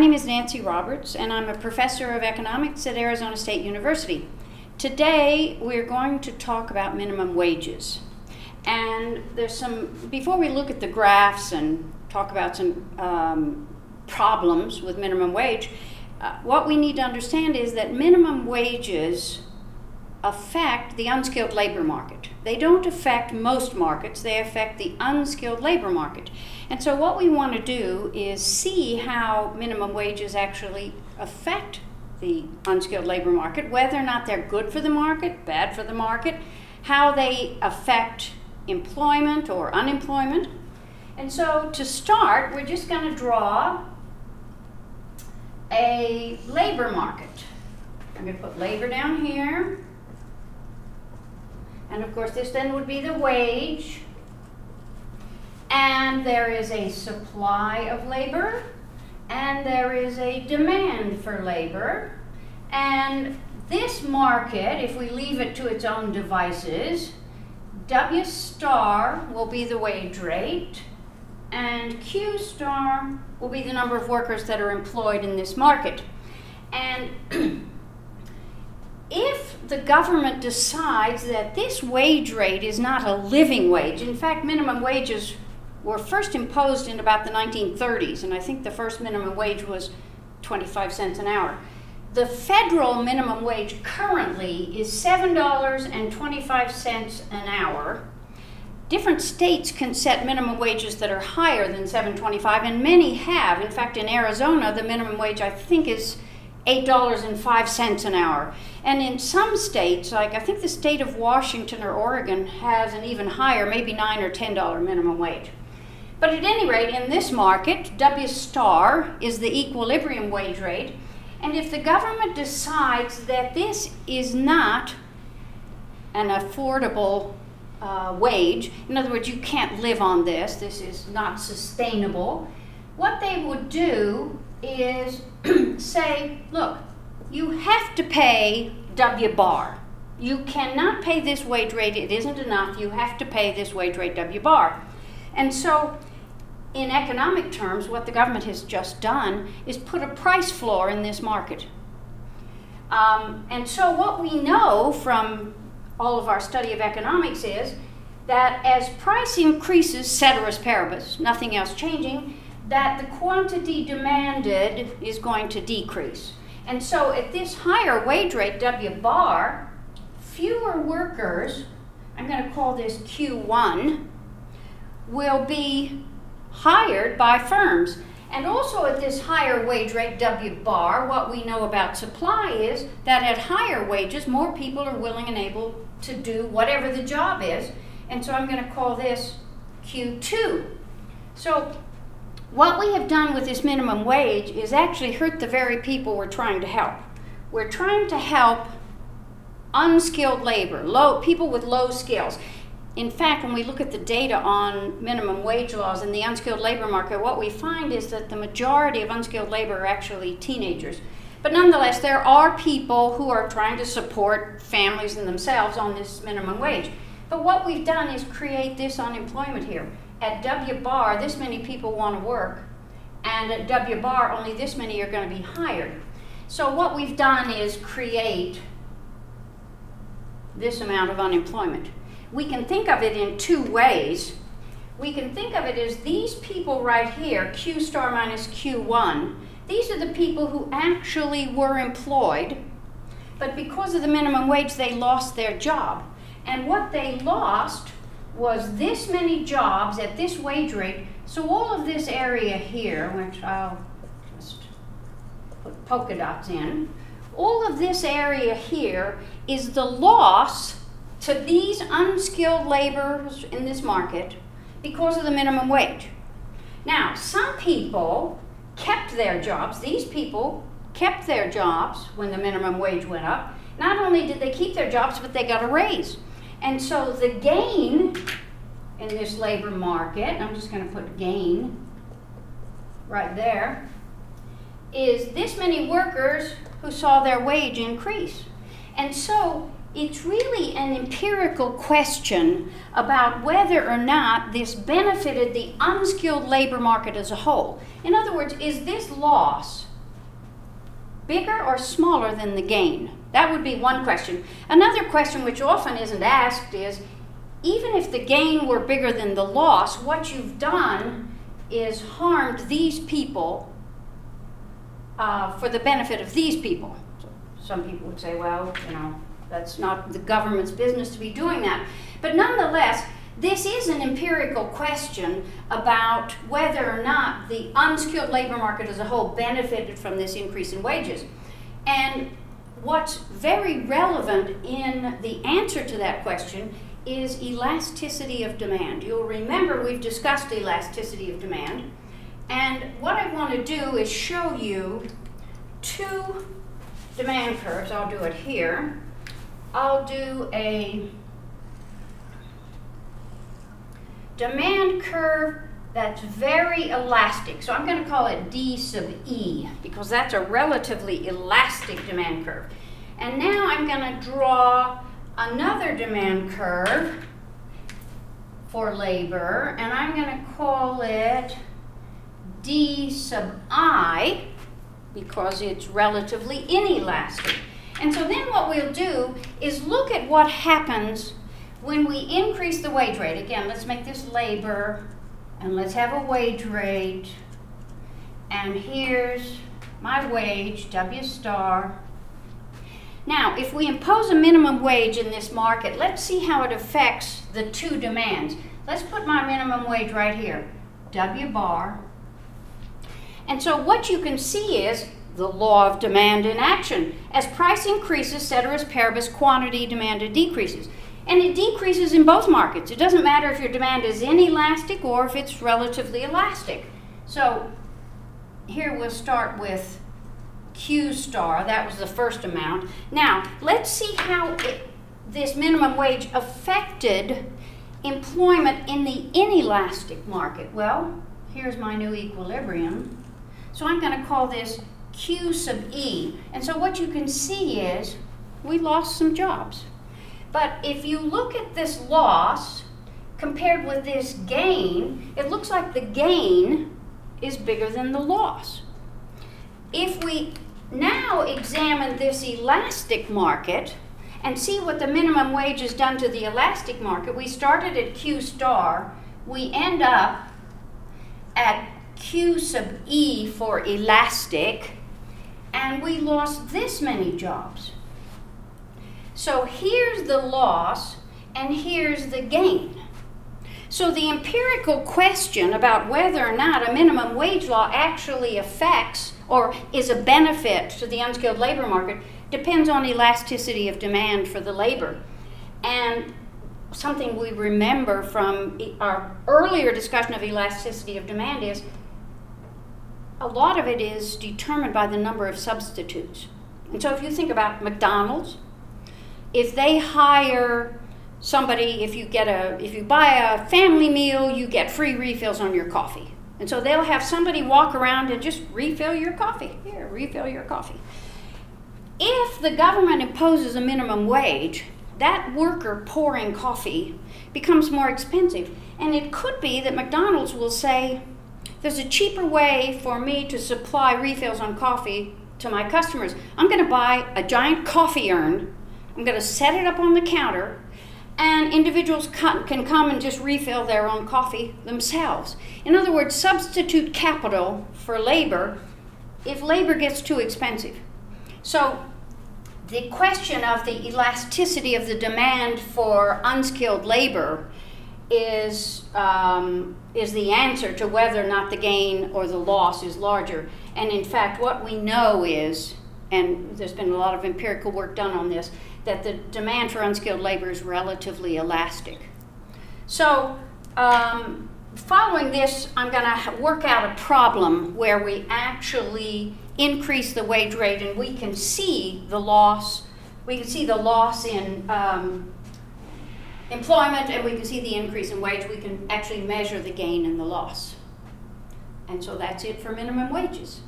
name is Nancy Roberts, and I'm a professor of economics at Arizona State University. Today, we're going to talk about minimum wages. And before we look at the graphs and talk about some problems with minimum wage, what we need to understand is that minimum wages affect the unskilled labor market. They don't affect most markets, they affect the unskilled labor market. And so what we want to do is see how minimum wages actually affect the unskilled labor market, whether or not they're good for the market, bad for the market, how they affect employment or unemployment. And so to start, we're just going to draw a labor market. I'm going to put labor down here. And of course, this then would be the wage. And there is a supply of labor. And there is a demand for labor. And this market, if we leave it to its own devices, W star will be the wage rate. And Q star will be the number of workers that are employed in this market. And if the government decides that this wage rate is not a living wage, in fact, minimum wages were first imposed in about the 1930s, and I think the first minimum wage was 25 cents an hour. The federal minimum wage currently is $7.25 an hour. Different states can set minimum wages that are higher than $7.25, and many have. In fact, in Arizona, the minimum wage, I think, is $8.05 an hour. And in some states, like I think the state of Washington or Oregon has an even higher, maybe $9 or $10 minimum wage. But at any rate, in this market, W star is the equilibrium wage rate. And if the government decides that this is not an affordable wage, in other words, you can't live on this, this is not sustainable, what they would do is say, look, you have to pay W bar. You cannot pay this wage rate, it isn't enough, you have to pay this wage rate W bar. And so, in economic terms, what the government has just done is put a price floor in this market. And so what we know from all of our study of economics is that as price increases, ceteris paribus, nothing else changing, that the quantity demanded is going to decrease. And so at this higher wage rate, W bar, fewer workers, I'm going to call this Q1, will be hired by firms. And also at this higher wage rate, W bar, what we know about supply is that at higher wages, more people are willing and able to do whatever the job is. And so I'm going to call this Q2. So what we have done with this minimum wage is actually hurt the very people we're trying to help. We're trying to help unskilled labor, people with low skills. In fact, when we look at the data on minimum wage laws in the unskilled labor market, what we find is that the majority of unskilled labor are actually teenagers. But nonetheless, there are people who are trying to support families and themselves on this minimum wage. But what we've done is create this unemployment here. At W bar, this many people want to work, and at W bar, only this many are going to be hired. So what we've done is create this amount of unemployment. We can think of it in two ways. We can think of it as these people right here, Q star minus Q1, these are the people who actually were employed, but because of the minimum wage, they lost their job. And what they lost was this many jobs at this wage rate. So all of this area here, which I'll just put polka dots in, all of this area here is the loss to these unskilled laborers in this market because of the minimum wage. Now, some people kept their jobs. These people kept their jobs when the minimum wage went up. Not only did they keep their jobs, but they got a raise. And so the gain in this labor market, I'm just going to put gain right there, is this many workers who saw their wage increase. And so it's really an empirical question about whether or not this benefited the unskilled labor market as a whole. In other words, is this loss bigger or smaller than the gain? That would be one question. Another question which often isn't asked is, even if the gain were bigger than the loss, what you've done is harmed these people for the benefit of these people. So some people would say, well, you know, that's not the government's business to be doing that. But nonetheless, this is an empirical question about whether or not the unskilled labor market as a whole benefited from this increase in wages. And what's very relevant in the answer to that question is elasticity of demand. You'll remember we've discussed elasticity of demand. And what I want to do is show you two demand curves. I'll do it here. I'll do a demand curve that's very elastic. So I'm going to call it D sub E because that's a relatively elastic demand curve. And now I'm going to draw another demand curve for labor, and I'm going to call it D sub I because it's relatively inelastic. And so then what we'll do is look at what happens when we increase the wage rate. Again, let's make this labor, and let's have a wage rate. And here's my wage, W star. Now, if we impose a minimum wage in this market, let's see how it affects the two demands. Let's put my minimum wage right here, W bar. And so what you can see is the law of demand in action. As price increases, ceteris paribus, quantity demanded decreases. And it decreases in both markets. It doesn't matter if your demand is inelastic or if it's relatively elastic. So here we'll start with Q star. That was the first amount. Now, let's see how this minimum wage affected employment in the inelastic market. Well, here's my new equilibrium. So I'm going to call this Q sub E. And so what you can see is we lost some jobs. But if you look at this loss compared with this gain, it looks like the gain is bigger than the loss. If we now examine this elastic market and see what the minimum wage has done to the elastic market, we started at Q star, we end up at Q sub E for elastic, and we lost this many jobs. So here's the loss, and here's the gain. So the empirical question about whether or not a minimum wage law actually affects or is a benefit to the unskilled labor market depends on elasticity of demand for the labor. And something we remember from our earlier discussion of elasticity of demand is a lot of it is determined by the number of substitutes. And so if you think about McDonald's, if they hire somebody, if you buy a family meal, you get free refills on your coffee. And so they'll have somebody walk around and just refill your coffee. Here, refill your coffee. If the government imposes a minimum wage, that worker pouring coffee becomes more expensive. And it could be that McDonald's will say, there's a cheaper way for me to supply refills on coffee to my customers. I'm going to buy a giant coffee urn. I'm going to set it up on the counter, and individuals can come and just refill their own coffee themselves. In other words, substitute capital for labor if labor gets too expensive. So the question of the elasticity of the demand for unskilled labor is the answer to whether or not the gain or the loss is larger. And in fact, what we know is, and there's been a lot of empirical work done on this, that the demand for unskilled labor is relatively elastic. So following this, I'm going to work out a problem where we actually increase the wage rate and we can see the loss. We can see the loss in employment, and we can see the increase in wage. We can actually measure the gain and the loss. And so that's it for minimum wages.